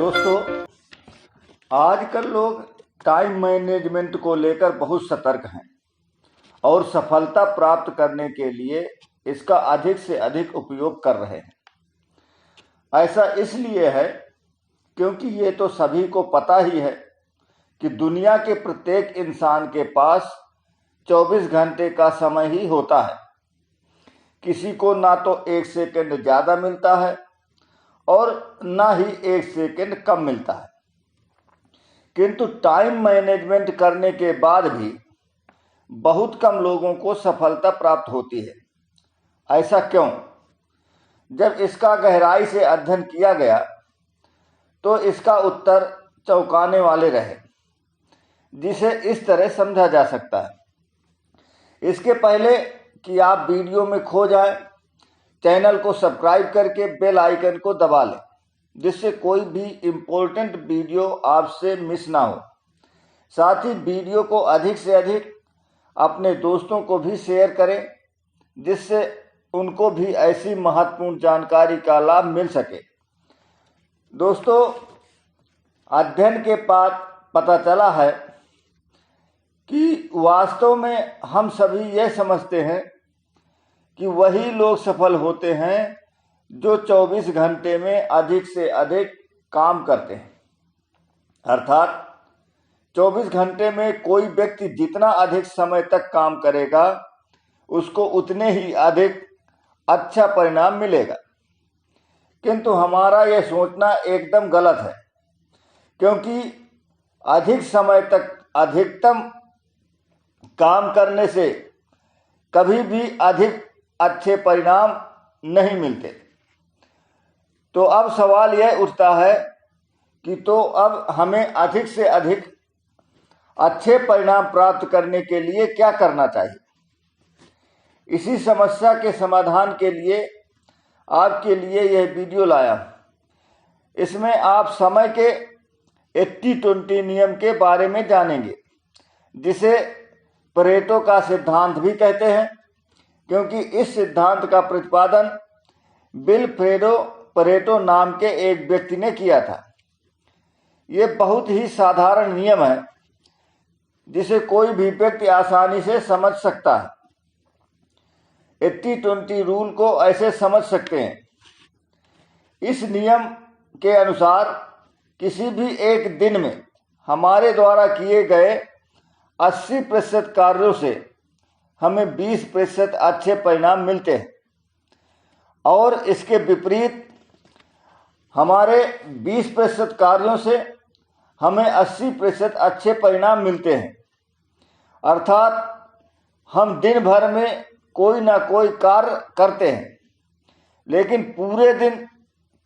दोस्तों, आजकल लोग टाइम मैनेजमेंट को लेकर बहुत सतर्क हैं और सफलता प्राप्त करने के लिए इसका अधिक से अधिक उपयोग कर रहे हैं। ऐसा इसलिए है क्योंकि ये तो सभी को पता ही है कि दुनिया के प्रत्येक इंसान के पास 24 घंटे का समय ही होता है। किसी को ना तो 1 सेकंड ज़्यादा मिलता है और ना ही 1 सेकंड कम मिलता है। किंतु टाइम मैनेजमेंट करने के बाद भी बहुत कम लोगों को सफलता प्राप्त होती है। ऐसा क्यों? जब इसका गहराई से अध्ययन किया गया तो इसका उत्तर चौंकाने वाले रहे, जिसे इस तरह समझा जा सकता है। इसके पहले कि आप वीडियो में खो जाएं, चैनल को सब्सक्राइब करके बेल आइकन को दबा लें, जिससे कोई भी इम्पोर्टेंट वीडियो आपसे मिस ना हो। साथ ही वीडियो को अधिक से अधिक अपने दोस्तों को भी शेयर करें, जिससे उनको भी ऐसी महत्वपूर्ण जानकारी का लाभ मिल सके। दोस्तों, अध्ययन के बाद पता चला है कि वास्तव में हम सभी यह समझते हैं कि वही लोग सफल होते हैं जो 24 घंटे में अधिक से अधिक काम करते हैं। अर्थात 24 घंटे में कोई व्यक्ति जितना अधिक समय तक काम करेगा, उसको उतने ही अधिक अच्छा परिणाम मिलेगा। किंतु हमारा यह सोचना एकदम गलत है, क्योंकि अधिक समय तक अधिकतम काम करने से कभी भी अधिक अच्छे परिणाम नहीं मिलते। तो अब सवाल यह उठता है कि तो अब हमें अधिक से अधिक अच्छे परिणाम प्राप्त करने के लिए क्या करना चाहिए? इसी समस्या के समाधान के लिए आपके लिए यह वीडियो लाया। इसमें आप समय के 80-20 नियम के बारे में जानेंगे, जिसे परेटो का सिद्धांत भी कहते हैं, क्योंकि इस सिद्धांत का प्रतिपादन विल्फ्रेडो परेटो नाम के एक व्यक्ति ने किया था। ये बहुत ही साधारण नियम है, जिसे कोई भी व्यक्ति आसानी से समझ सकता है। 80-20 रूल को ऐसे समझ सकते हैं। इस नियम के अनुसार किसी भी एक दिन में हमारे द्वारा किए गए 80% कार्यों से हमें 20% अच्छे परिणाम मिलते हैं, और इसके विपरीत हमारे 20% कार्यों से हमें 80% अच्छे परिणाम मिलते हैं। अर्थात हम दिन भर में कोई ना कोई कार्य करते हैं, लेकिन पूरे दिन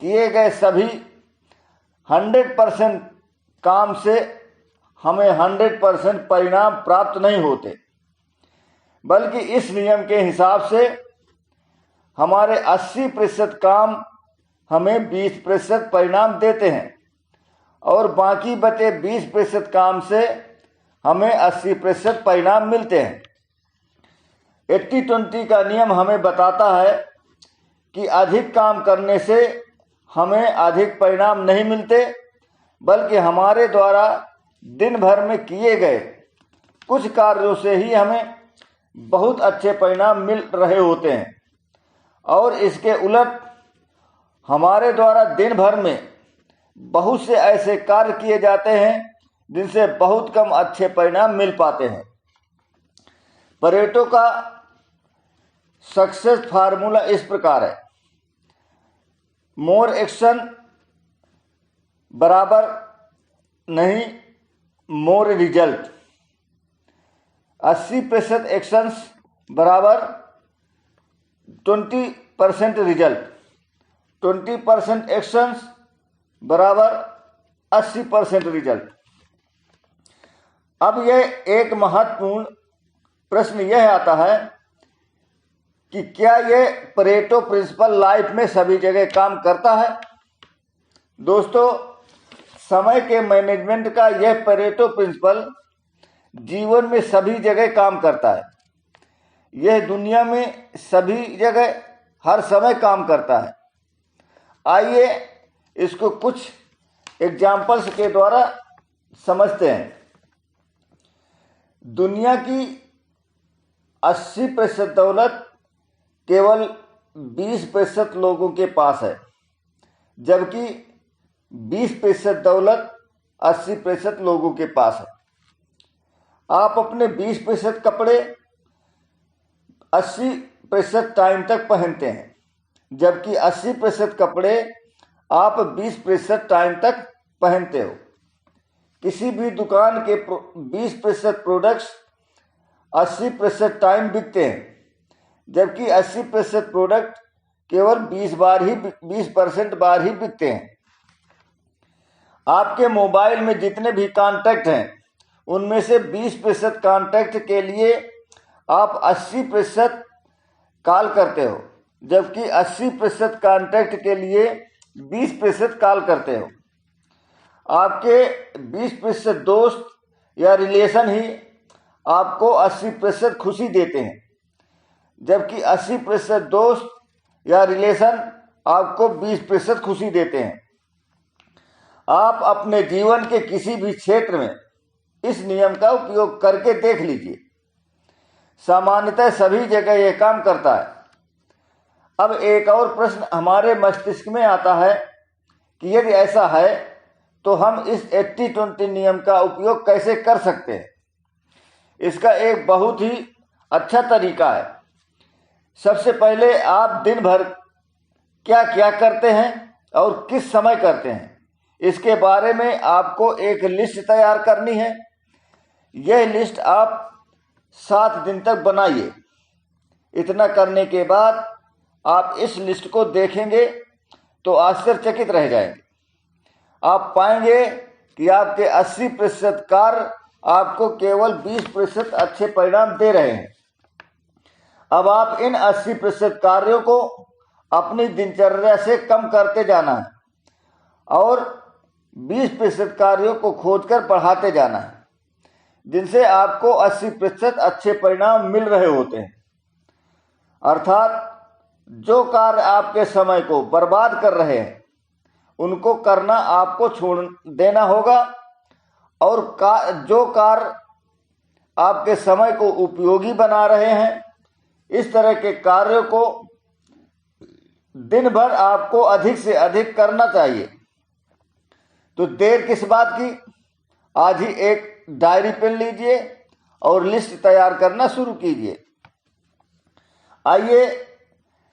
किए गए सभी 100% काम से हमें 100% परिणाम प्राप्त नहीं होते, बल्कि इस नियम के हिसाब से हमारे 80% काम हमें 20% परिणाम देते हैं, और बाकी बचे 20% काम से हमें 80% परिणाम मिलते हैं। 80-20 का नियम हमें बताता है कि अधिक काम करने से हमें अधिक परिणाम नहीं मिलते, बल्कि हमारे द्वारा दिन भर में किए गए कुछ कार्यों से ही हमें बहुत अच्छे परिणाम मिल रहे होते हैं। और इसके उलट हमारे द्वारा दिन भर में बहुत से ऐसे कार्य किए जाते हैं जिनसे बहुत कम अच्छे परिणाम मिल पाते हैं। परेटो का सक्सेस फार्मूला इस प्रकार है: मोर एक्शन बराबर नहीं मोर रिजल्ट। 80% एक्शंस बराबर 20% रिजल्ट। 20% एक्शंस बराबर 80% रिजल्ट। अब यह एक महत्वपूर्ण प्रश्न यह आता है कि क्या यह परेटो प्रिंसिपल लाइफ में सभी जगह काम करता है? दोस्तों, समय के मैनेजमेंट का यह परेटो प्रिंसिपल जीवन में सभी जगह काम करता है। यह दुनिया में सभी जगह हर समय काम करता है। आइए इसको कुछ एग्जाम्पल्स के द्वारा समझते हैं। दुनिया की 80% दौलत केवल 20% लोगों के पास है, जबकि 20% दौलत 80% लोगों के पास है। आप अपने 20% कपड़े 80% टाइम तक पहनते हैं, जबकि 80% कपड़े आप 20% टाइम तक पहनते हो। किसी भी दुकान के 20% प्रोडक्ट्स 80% टाइम बिकते हैं, जबकि 80% प्रोडक्ट केवल 20% बार ही बिकते हैं। आपके मोबाइल में जितने भी कॉन्टैक्ट हैं, उनमें से 20% कॉन्टैक्ट के लिए आप 80% कॉल करते हो, जबकि 80% कॉन्टैक्ट के लिए 20% कॉल करते हो। आपके 20% दोस्त या रिलेशन ही आपको 80% खुशी देते हैं, जबकि 80% दोस्त या रिलेशन आपको 20% खुशी देते हैं। आप अपने जीवन के किसी भी क्षेत्र में इस नियम का उपयोग करके देख लीजिए। सामान्यतः सभी जगह यह काम करता है। अब एक और प्रश्न हमारे मस्तिष्क में आता है कि यदि ऐसा है तो हम इस 80-20 नियम का उपयोग कैसे कर सकते हैं। इसका एक बहुत ही अच्छा तरीका है। सबसे पहले आप दिन भर क्या क्या करते हैं और किस समय करते हैं, इसके बारे में आपको एक लिस्ट तैयार करनी है। यह लिस्ट आप 7 दिन तक बनाइए। इतना करने के बाद आप इस लिस्ट को देखेंगे तो आश्चर्यचकित रह जाएंगे। आप पाएंगे कि आपके 80% कार्य आपको केवल 20% अच्छे परिणाम दे रहे हैं। अब आप इन 80% कार्यों को अपनी दिनचर्या से कम करते जाना है और 20% कार्यों को खोजकर बढ़ाते जाना है, जिनसे आपको 80% अच्छे परिणाम मिल रहे होते हैं। अर्थात जो कार्य आपके समय को बर्बाद कर रहे हैं, उनको करना आपको छोड़ देना होगा, और जो कार्य आपके समय को उपयोगी बना रहे हैं, इस तरह के कार्यों को दिन भर आपको अधिक से अधिक करना चाहिए। तो देर किस बात की, आज ही एक डायरी पेन लीजिए और लिस्ट तैयार करना शुरू कीजिए। आइए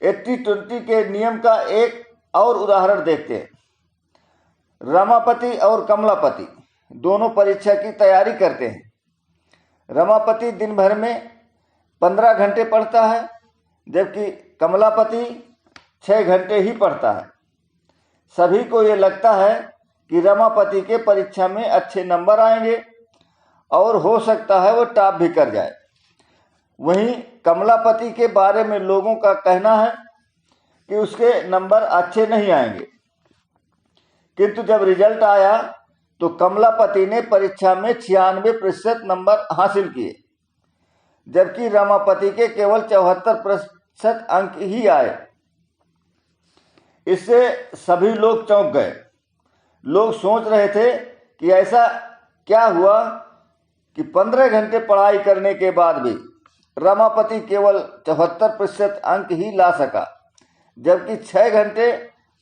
80-20 के नियम का एक और उदाहरण देखते हैं। रमापति और कमलापति दोनों परीक्षा की तैयारी करते हैं। रमापति दिन भर में 15 घंटे पढ़ता है, जबकि कमलापति 6 घंटे ही पढ़ता है। सभी को ये लगता है कि रमापति के परीक्षा में अच्छे नंबर आएंगे और हो सकता है वो टॉप भी कर जाए। वहीं कमलापति के बारे में लोगों का कहना है कि उसके नंबर अच्छे नहीं आएंगे। किंतु जब रिजल्ट आया तो कमलापति ने परीक्षा में 96% नंबर हासिल किए, जबकि रमापति के केवल 74% अंक ही आए। इससे सभी लोग चौंक गए। लोग सोच रहे थे कि ऐसा क्या हुआ कि 15 घंटे पढ़ाई करने के बाद भी रमापति केवल 74% अंक ही ला सका, जबकि 6 घंटे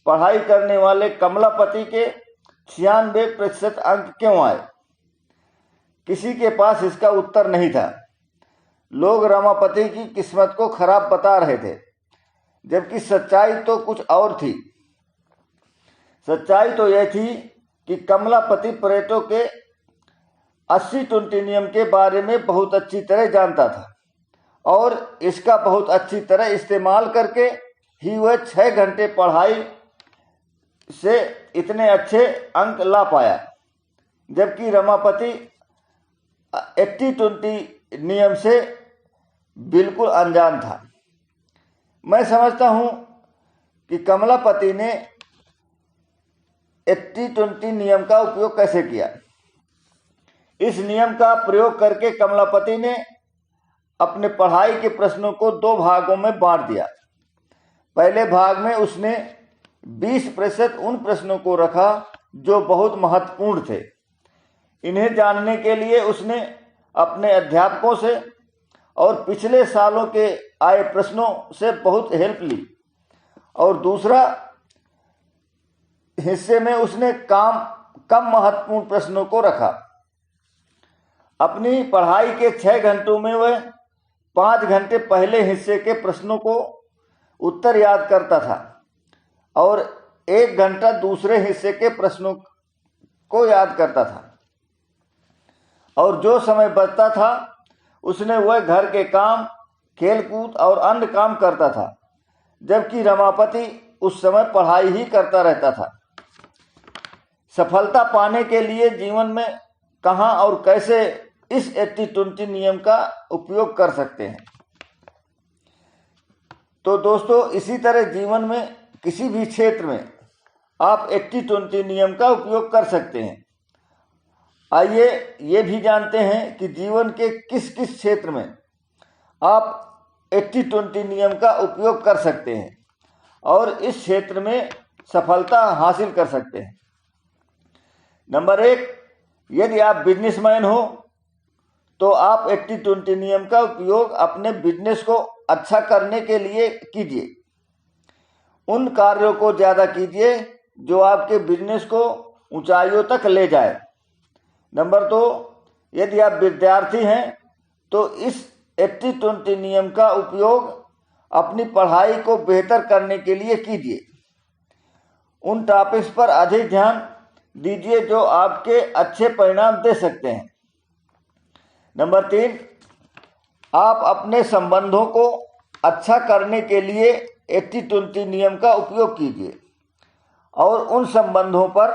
पढ़ाई करने वाले कमलापति के 96% अंक क्यों आए। किसी के पास इसका उत्तर नहीं था। लोग रमापति की किस्मत को खराब बता रहे थे, जबकि सच्चाई तो कुछ और थी। सच्चाई तो यह थी कि कमलापति परेटो के 80-20 नियम के बारे में बहुत अच्छी तरह जानता था, और इसका बहुत अच्छी तरह इस्तेमाल करके ही वह 6 घंटे पढ़ाई से इतने अच्छे अंक ला पाया, जबकि रमापति 80-20 नियम से बिल्कुल अनजान था। मैं समझता हूं कि कमलापति ने 80-20 नियम का उपयोग कैसे किया। इस नियम का प्रयोग करके कमलापति ने अपने पढ़ाई के प्रश्नों को 2 भागों में बांट दिया। पहले भाग में उसने 20% उन प्रश्नों को रखा जो बहुत महत्वपूर्ण थे। इन्हें जानने के लिए उसने अपने अध्यापकों से और पिछले सालों के आए प्रश्नों से बहुत हेल्प ली। और दूसरा हिस्से में उसने कम महत्वपूर्ण प्रश्नों को रखा। अपनी पढ़ाई के 6 घंटों में वह 5 घंटे पहले हिस्से के प्रश्नों को उत्तर याद करता था और 1 घंटा दूसरे हिस्से के प्रश्नों को याद करता था। और जो समय बचता था उसने वह घर के काम, खेलकूद और अन्य काम करता था, जबकि रमापति उस समय पढ़ाई ही करता रहता था। सफलता पाने के लिए जीवन में कहाँ और कैसे इस 80-20 नियम का उपयोग कर सकते हैं। तो दोस्तों, इसी तरह जीवन में किसी भी क्षेत्र में आप 80-20 नियम का उपयोग कर सकते हैं। आइए ये भी जानते हैं कि जीवन के किस किस क्षेत्र में आप 80-20 नियम का उपयोग कर सकते हैं और इस क्षेत्र में सफलता हासिल कर सकते हैं। नंबर 1, यदि आप बिजनेसमैन हो तो आप 80-20 नियम का उपयोग अपने बिजनेस को अच्छा करने के लिए कीजिए। उन कार्यों को ज़्यादा कीजिए जो आपके बिजनेस को ऊंचाइयों तक ले जाए। नंबर 2, यदि आप विद्यार्थी हैं तो इस 80-20 नियम का उपयोग अपनी पढ़ाई को बेहतर करने के लिए कीजिए। उन टॉपिक्स पर अधिक ध्यान दीजिए जो आपके अच्छे परिणाम दे सकते हैं। नंबर 3, आप अपने संबंधों को अच्छा करने के लिए 80-20 नियम का उपयोग कीजिए और उन संबंधों पर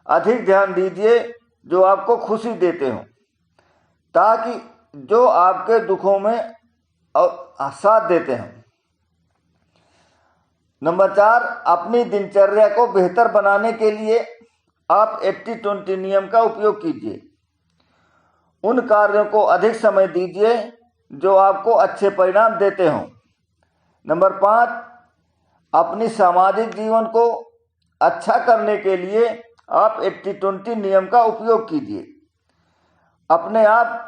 अधिक ध्यान दीजिए जो आपको खुशी देते हों, ताकि जो आपके दुखों में और साथ देते हैं। नंबर 4, अपनी दिनचर्या को बेहतर बनाने के लिए आप 80-20 नियम का उपयोग कीजिए। उन कार्यों को अधिक समय दीजिए जो आपको अच्छे परिणाम देते हों। नंबर 5, अपनी सामाजिक जीवन को अच्छा करने के लिए आप 80-20 नियम का उपयोग कीजिए। अपने आप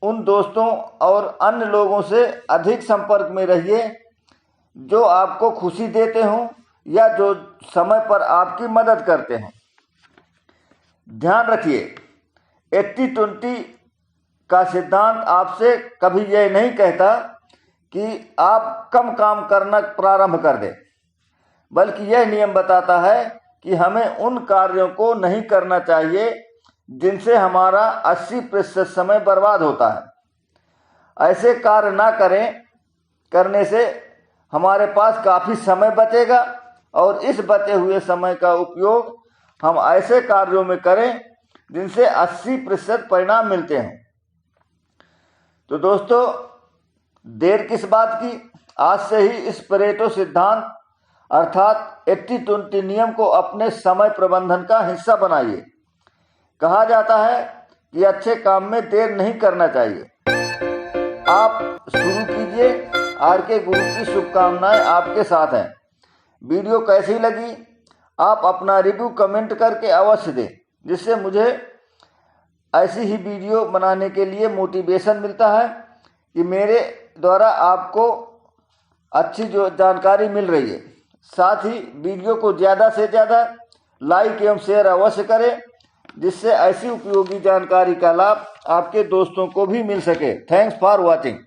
उन दोस्तों और अन्य लोगों से अधिक संपर्क में रहिए जो आपको खुशी देते हों या जो समय पर आपकी मदद करते हैं। ध्यान रखिए, 80-20 का सिद्धांत आपसे कभी यह नहीं कहता कि आप कम काम करना प्रारंभ कर दें, बल्कि यह नियम बताता है कि हमें उन कार्यों को नहीं करना चाहिए जिनसे हमारा 80% समय बर्बाद होता है। ऐसे कार्य ना करने से हमारे पास काफ़ी समय बचेगा और इस बचे हुए समय का उपयोग हम ऐसे कार्यों में करें जिनसे 80% परिणाम मिलते हैं। तो दोस्तों, देर किस बात की, आज से ही इस परेटो सिद्धांत अर्थात 80-20 नियम को अपने समय प्रबंधन का हिस्सा बनाइए। कहा जाता है कि अच्छे काम में देर नहीं करना चाहिए। आप शुरू कीजिए। आरके गुरु की शुभकामनाएं आपके साथ हैं। वीडियो कैसी लगी आप अपना रिव्यू कमेंट करके अवश्य दें, जिससे मुझे ऐसी ही वीडियो बनाने के लिए मोटिवेशन मिलता है कि मेरे द्वारा आपको अच्छी जो जानकारी मिल रही है। साथ ही वीडियो को ज़्यादा से ज़्यादा लाइक एवं शेयर अवश्य करें, जिससे ऐसी उपयोगी जानकारी का लाभ आपके दोस्तों को भी मिल सके। Thanks for watching.